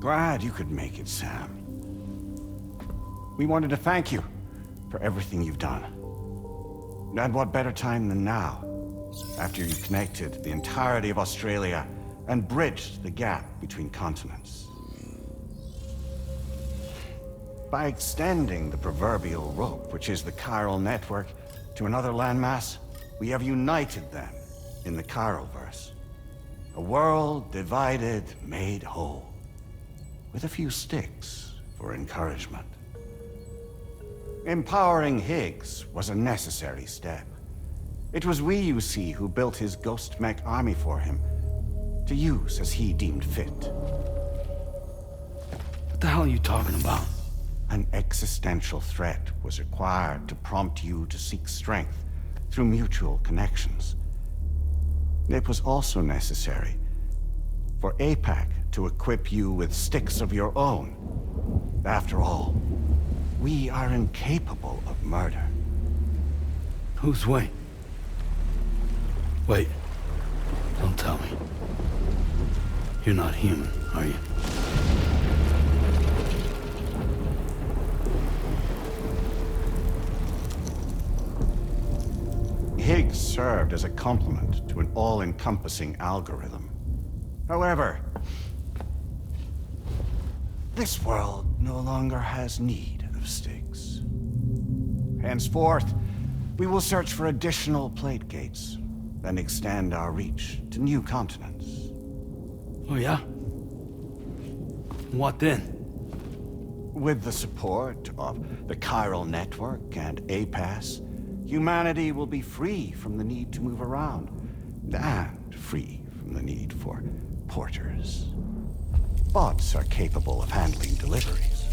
Glad you could make it, Sam. We wanted to thank you for everything you've done. And what better time than now, after you connected the entirety of Australia and bridged the gap between continents. By extending the proverbial rope, which is the chiral network, to another landmass, we have united them in the Chiralverse. A world divided, made whole, with a few sticks for encouragement. Empowering Higgs was a necessary step. It was we, you see, who built his ghost mech army for him, to use as he deemed fit. What the hell are you talking about? An existential threat was required to prompt you to seek strength through mutual connections. It was also necessary for APAC to equip you with sticks of your own. After all, we are incapable of murder. Who's we? Wait. Don't tell me. You're not human, are you? Higgs served as a complement to an all-encompassing algorithm. However, this world no longer has need of sticks. Henceforth, we will search for additional plate gates, then extend our reach to new continents. Oh yeah? What then? With the support of the chiral network and APAS, humanity will be free from the need to move around, and free from the need for porters. Bots are capable of handling deliveries.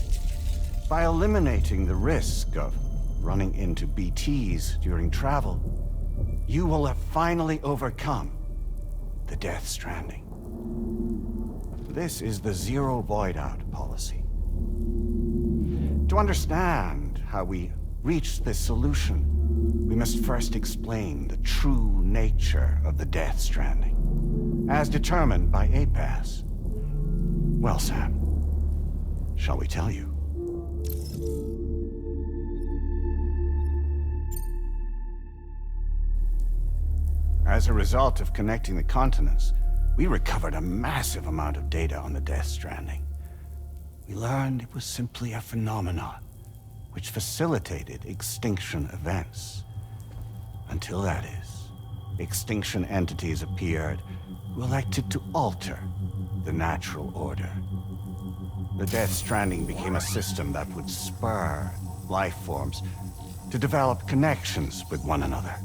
By eliminating the risk of running into BTs during travel, you will have finally overcome the Death Stranding. This is the Zero Void Out policy. To understand how we reached this solution, we must first explain the true nature of the Death Stranding, as determined by APAS. Well, Sam, shall we tell you? As a result of connecting the continents, we recovered a massive amount of data on the Death Stranding. We learned it was simply a phenomenon which facilitated extinction events. Until that is, extinction entities appeared who elected to alter the natural order. The Death Stranding became a system that would spur life forms to develop connections with one another.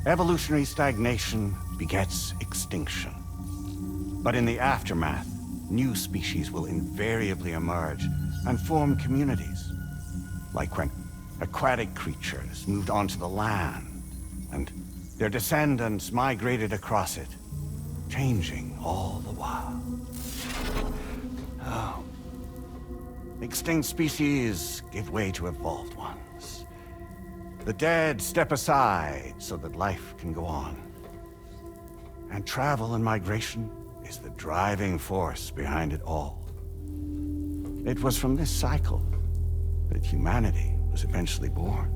Evolutionary stagnation begets extinction. But in the aftermath, new species will invariably emerge and form communities. Like when aquatic creatures moved onto the land, and their descendants migrated across it, changing all the while. Oh. Extinct species give way to evolved ones. The dead step aside so that life can go on. And travel and migration is the driving force behind it all. It was from this cycle that humanity was eventually born.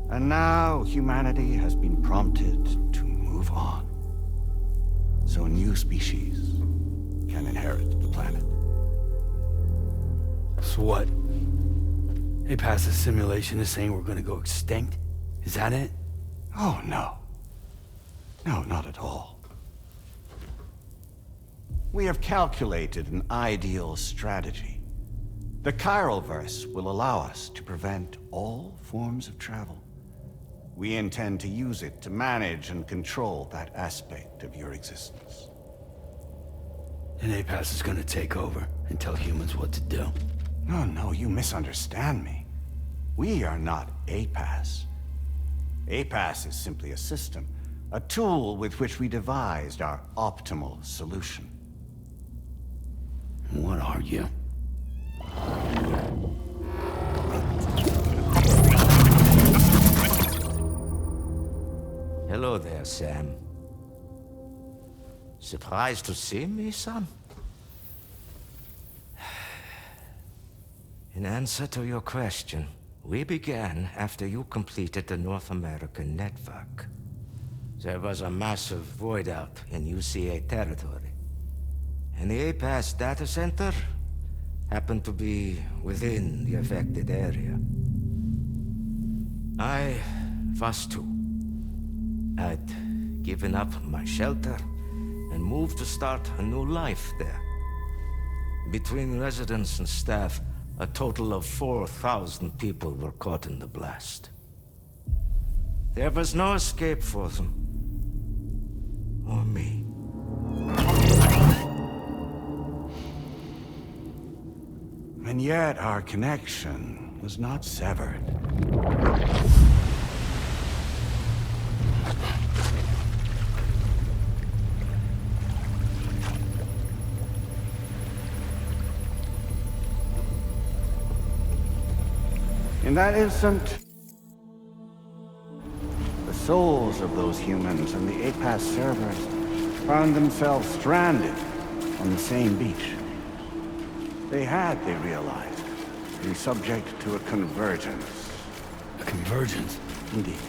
And now humanity has been prompted to move on, so new species can inherit the planet. So what? They passed a simulation is saying we're gonna go extinct? Is that it? Oh, no. No, not at all. We have calculated an ideal strategy. The Chiralverse will allow us to prevent all forms of travel. We intend to use it to manage and control that aspect of your existence. And APAS is gonna take over and tell humans what to do. No, no, you misunderstand me. We are not APAS. APAS is simply a system, a tool with which we devised our optimal solution. What are you? Hello there, Sam. Surprised to see me, son? In answer to your question, we began after you completed the North American network. There was a massive void out in UCA territory. And the APAS data center happened to be within the affected area. I was too. I'd given up my shelter and moved to start a new life there. Between residents and staff, a total of 4,000 people were caught in the blast. There was no escape for them. Or me. And yet our connection was not severed. In that instant, the souls of those humans and the APAS servers found themselves stranded on the same beach. They realized, been subject to a convergence. A convergence? Indeed.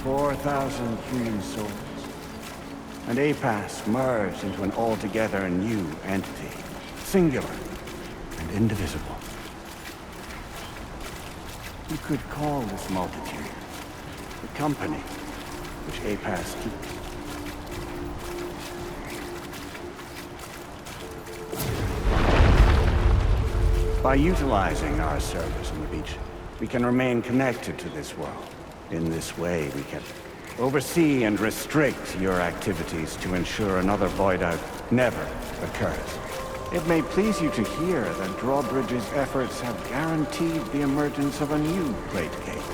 4,000 human souls. And APAS merged into an altogether new entity, singular and indivisible. You could call this multitude the company which APAS keeps. By utilizing our service on the beach, we can remain connected to this world. In this way, we can oversee and restrict your activities to ensure another void out never occurs. It may please you to hear that Drawbridge's efforts have guaranteed the emergence of a new Great Gate.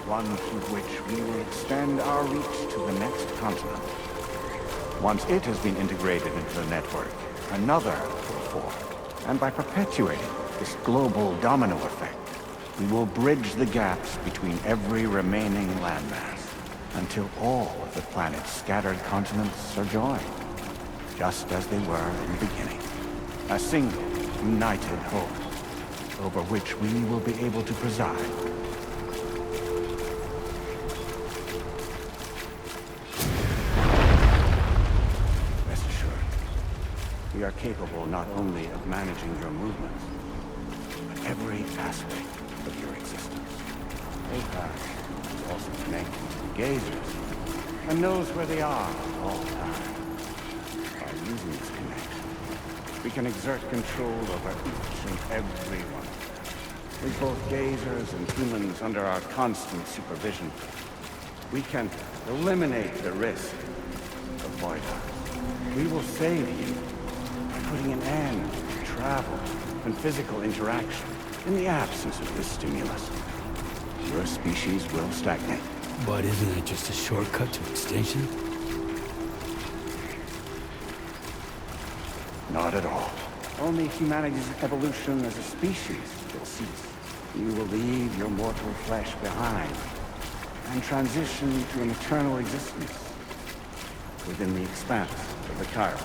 One through which we will extend our reach to the next continent. Once it has been integrated into the network, another will form. And by perpetuating this global domino effect, we will bridge the gaps between every remaining landmass until all of the planet's scattered continents are joined, just as they were in the beginning. A single, united whole, over which we will be able to preside. Rest assured, we are capable not only of managing your movements, but every aspect of your existence. APAS is also connected to gazers, and knows where they are at all times. By using this connection, we can exert control over each and every one. With both gazers and humans under our constant supervision, we can eliminate the risk of void out. We will save you by putting an end to travel and physical interaction. In the absence of this stimulus, your species will stagnate. But isn't it just a shortcut to extinction? Not at all. Only humanity's evolution as a species will cease. You will leave your mortal flesh behind and transition to an eternal existence within the expanse of the Chiron.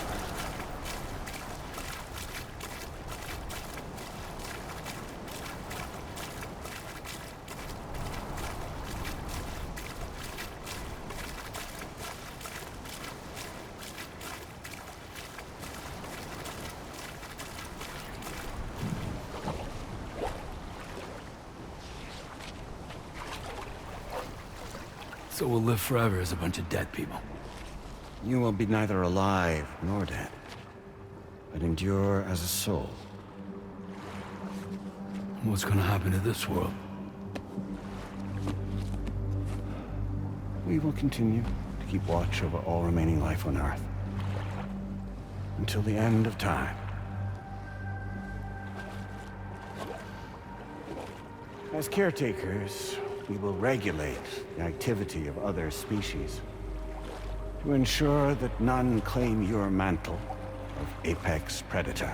So we'll live forever as a bunch of dead people. You will be neither alive nor dead, but endure as a soul. What's gonna happen to this world? We will continue to keep watch over all remaining life on Earth until the end of time. As caretakers, we will regulate the activity of other species to ensure that none claim your mantle of apex predator.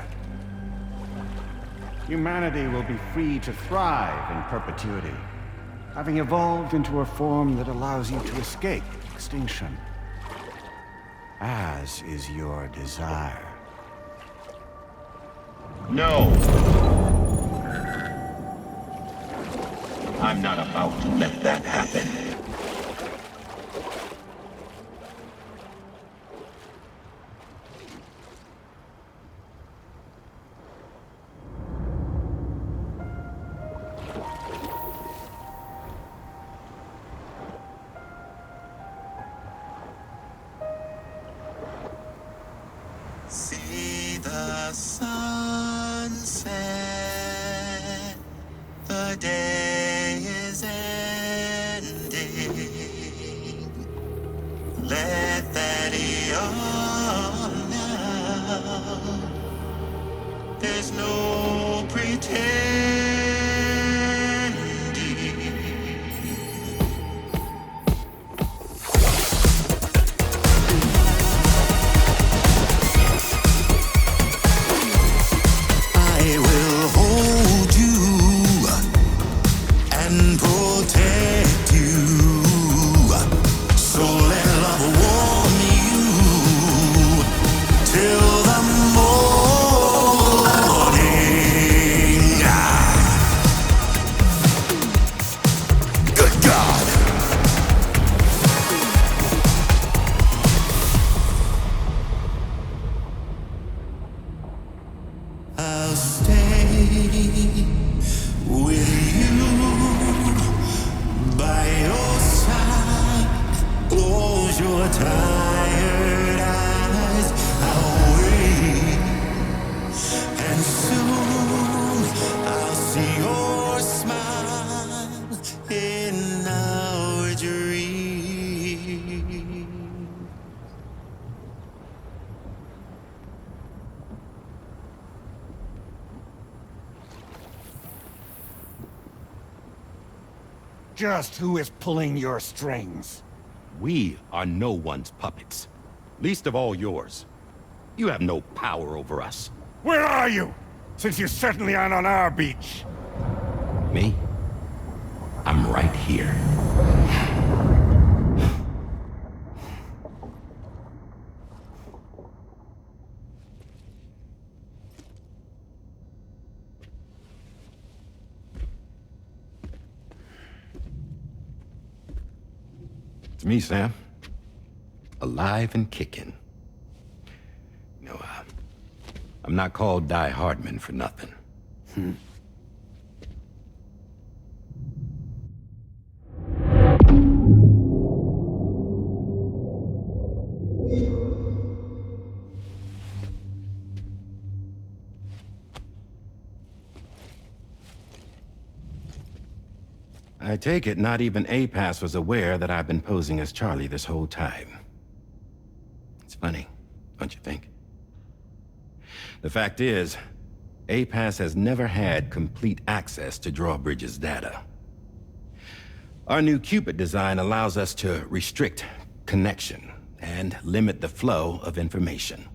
Humanity will be free to thrive in perpetuity, having evolved into a form that allows you to escape extinction. as is your desire. No! I'm not about to let that happen. See the sunset, the day is ending. Let that yawn now. There's no pretending. I will hold you and protect you. So let love warm you till the morning. Good God. I'll stay with you by your side. Close your tired eyes. I'll wait, and soon I'll see your smile in our dream. Just who is pulling your strings? We are no one's puppets. Least of all yours. You have no power over us. Where are you? Since you certainly aren't on our beach. Me? I'm right here. It's me, Sam. Alive and kicking. No, I'm not called Die Hardman for nothing. I take it not even APAS was aware that I've been posing as Charlie this whole time. It's funny, don't you think? The fact is, APAS has never had complete access to Drawbridge's data. Our new Cupid design allows us to restrict connection and limit the flow of information.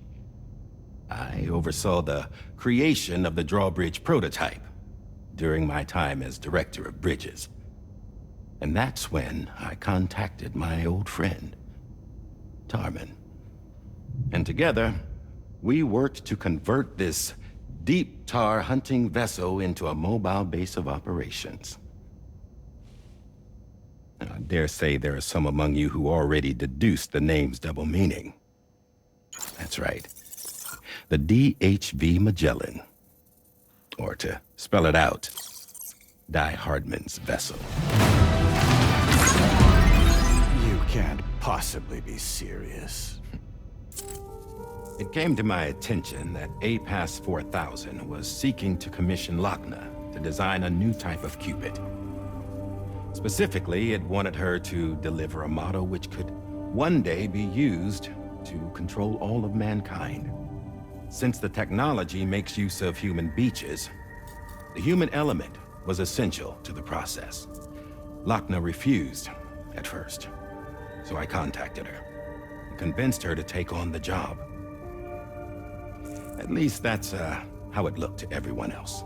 I oversaw the creation of the Drawbridge prototype during my time as Director of Bridges. And that's when I contacted my old friend, Tarman. And together, we worked to convert this deep tar hunting vessel into a mobile base of operations. Now, I dare say there are some among you who already deduced the name's double meaning. That's right. The DHV Magellan. Or to spell it out, Die Hardman's vessel. You can't possibly be serious. It came to my attention that APAS 4000 was seeking to commission Lochna to design a new type of Cupid. Specifically, it wanted her to deliver a model which could one day be used to control all of mankind. Since the technology makes use of human beaches, the human element was essential to the process. Lochna refused at first, so I contacted her and convinced her to take on the job. At least that's how it looked to everyone else.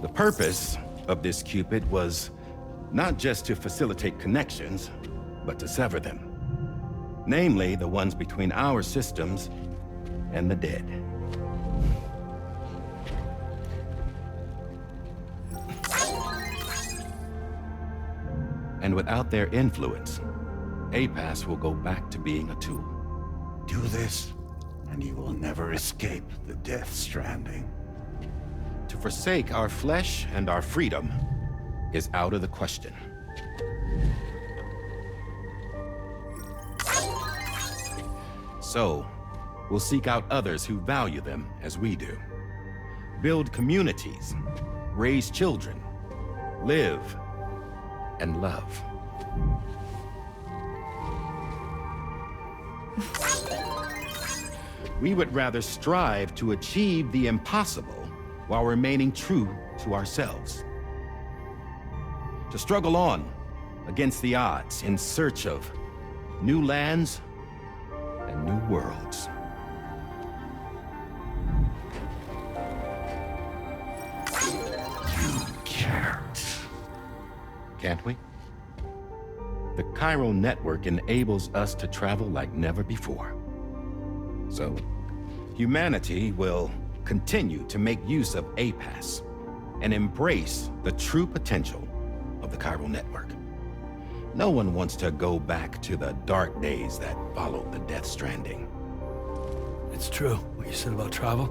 The purpose of this Cupid was not just to facilitate connections, but to sever them. Namely, the ones between our systems and the dead. And without their influence, APAS will go back to being a tool. Do this, and you will never escape the Death Stranding. To forsake our flesh and our freedom is out of the question. So, we'll seek out others who value them as we do. Build communities, raise children, live, and love. We would rather strive to achieve the impossible while remaining true to ourselves. To struggle on against the odds in search of new lands and new worlds. You can't. Can't we? The chiral network enables us to travel like never before. So, humanity will continue to make use of APAS and embrace the true potential of the chiral network. No one wants to go back to the dark days that followed the Death Stranding. It's true, what you said about travel.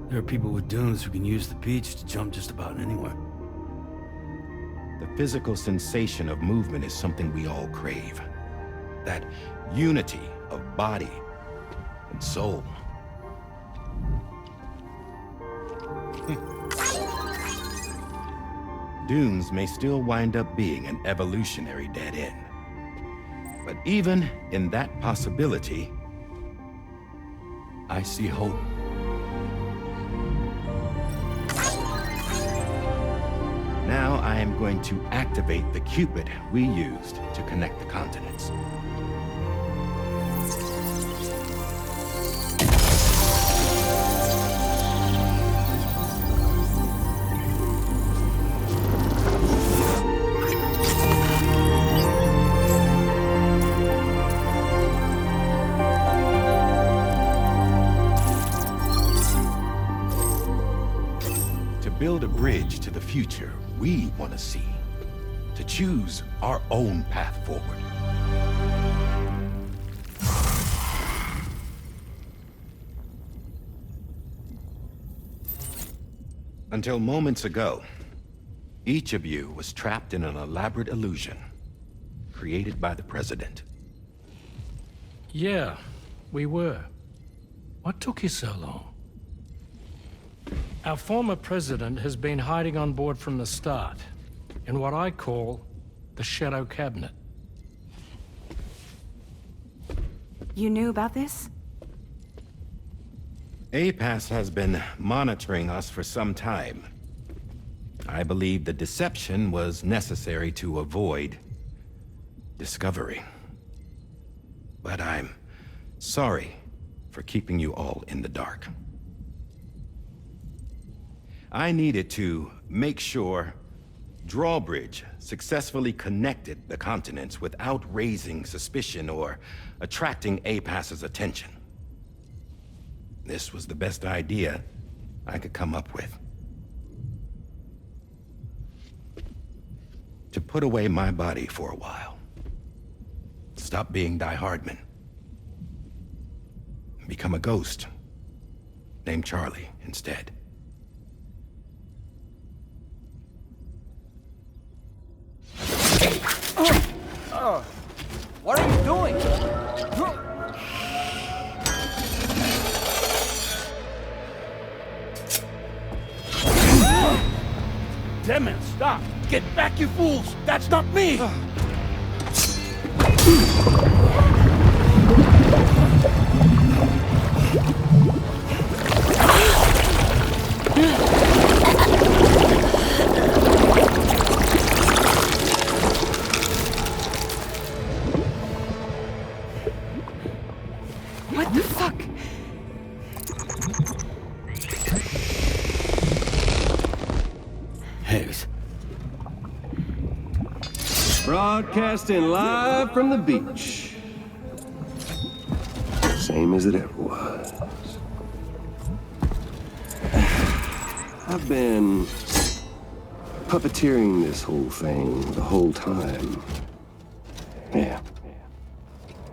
There are people with dunes who can use the beach to jump just about anywhere. The physical sensation of movement is something we all crave. That unity of body and soul. Dunes may still wind up being an evolutionary dead end. But even in that possibility, I see hope. Now I am going to activate the Cupid we used to connect the continents. Build a bridge to the future we want to see, to choose our own path forward. Until moments ago, each of you was trapped in an elaborate illusion created by the President. Yeah, we were. What took you so long? Our former president has been hiding on board from the start, in what I call the Shadow Cabinet. You knew about this? APAS has been monitoring us for some time. I believe the deception was necessary to avoid discovery. But I'm sorry for keeping you all in the dark. I needed to make sure Drawbridge successfully connected the continents without raising suspicion or attracting APAS's attention. This was the best idea I could come up with. To put away my body for a while. Stop being Die Hardman. Become a ghost. Named Charlie instead. What are you doing? Damn man, stop! Get back, you fools! That's not me! What the fuck? Higgs. Broadcasting live from the beach. same as it ever was. I've been puppeteering this whole thing the whole time. Yeah.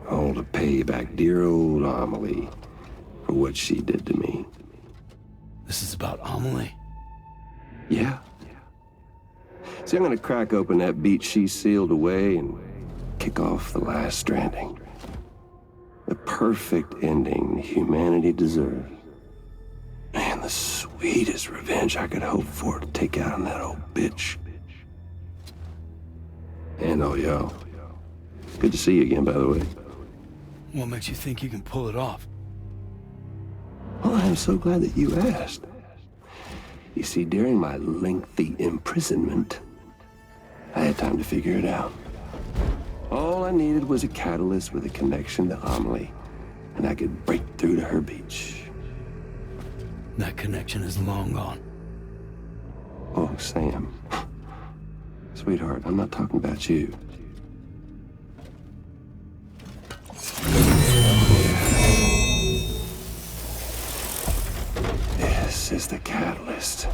All to pay back dear old Amelie for what she did to me. This is about Amelie? Yeah. See, I'm gonna crack open that beach she sealed away and kick off the last stranding. The perfect ending humanity deserves. Man, the sweetest revenge I could hope for to take out on that old bitch. And oh, yo. Good to see you again, by the way. What makes you think you can pull it off? Well, I'm so glad that you asked. You see, during my lengthy imprisonment, I had time to figure it out. All I needed was a catalyst with a connection to Amelie, and I could break through to her beach. That connection is long gone. Oh, Sam. Sweetheart, I'm not talking about you. This is the catalyst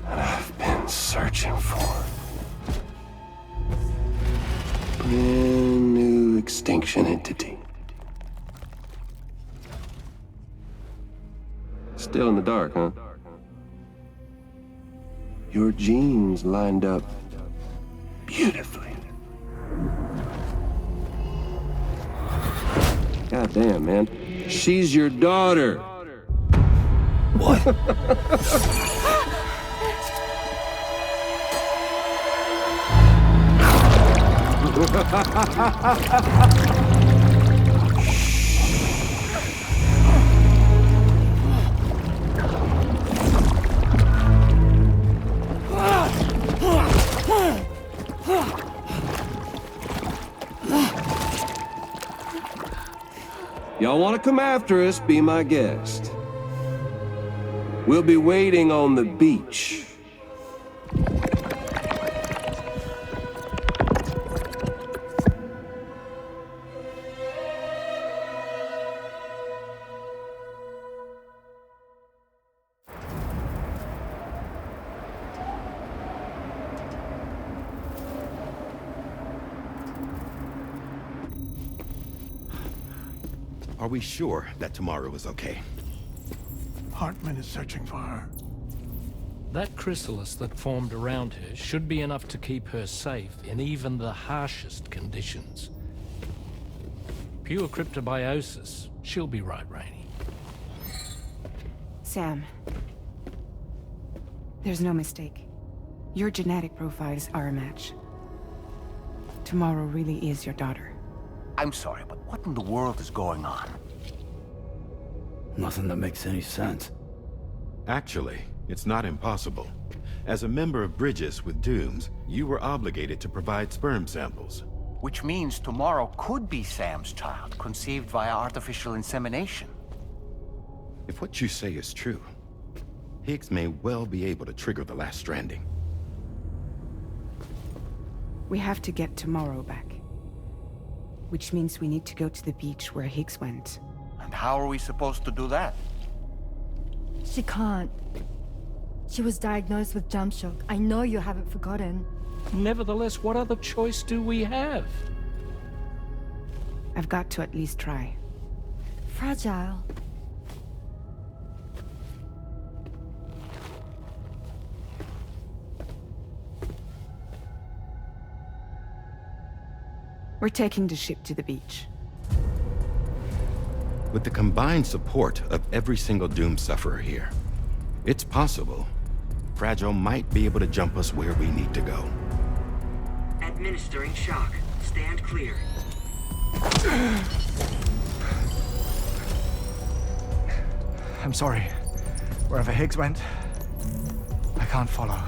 that I've been searching for. Brand new extinction entity. Still in the dark, huh? Your genes lined up beautifully. God damn, man. She's your daughter. What? Y'all want to come after us, be my guest. We'll be waiting on the beach. Are we sure that tomorrow is okay? Hartman is searching for her. That chrysalis that formed around her should be enough to keep her safe in even the harshest conditions. Pure cryptobiosis. She'll be right, Rainey. Sam. There's no mistake. Your genetic profiles are a match. Tomorrow really is your daughter. I'm sorry, but what in the world is going on? Nothing that makes any sense. Actually, it's not impossible. As a member of Bridges with Dooms, you were obligated to provide sperm samples. Which means tomorrow could be Sam's child, conceived via artificial insemination. If what you say is true, Higgs may well be able to trigger the last stranding. We have to get Tomorrow back. Which means we need to go to the beach where Higgs went. And how are we supposed to do that? She can't. She was diagnosed with jump shock. I know you haven't forgotten. Nevertheless, what other choice do we have? I've got to at least try. Fragile. We're taking the ship to the beach. With the combined support of every single Doom sufferer here, it's possible Fragile might be able to jump us where we need to go. Administering shock. Stand clear. I'm sorry. Wherever Higgs went, I can't follow.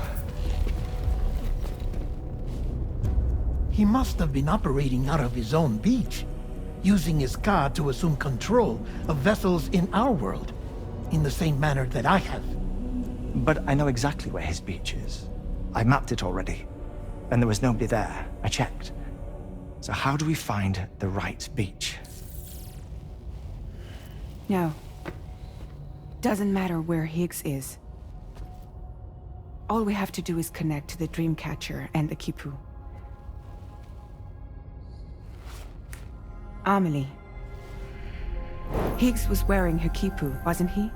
He must have been operating out of his own beach, using his car to assume control of vessels in our world, in the same manner that I have. But I know exactly where his beach is. I mapped it already, and there was nobody there. I checked. So how do we find the right beach? No. Doesn't matter where Higgs is. All we have to do is connect to the Dreamcatcher and the Kipu. Amelie. Higgs was wearing her Kipu, wasn't he?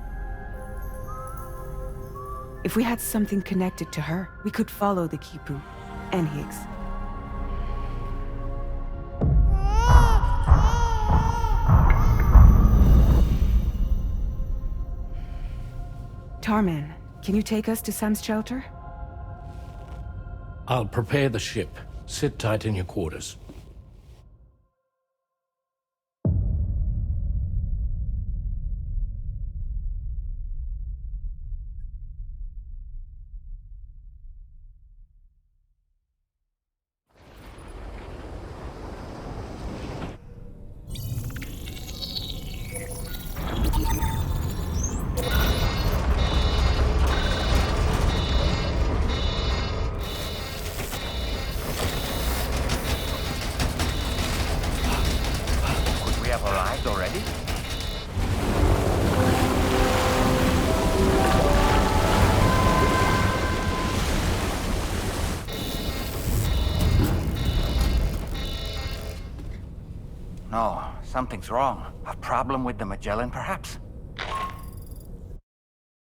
If we had something connected to her, we could follow the Kipu and Higgs. Tarman, can you take us to Sam's shelter? I'll prepare the ship. Sit tight in your quarters. Could we have arrived already? No, something's wrong. A problem with the Magellan, perhaps?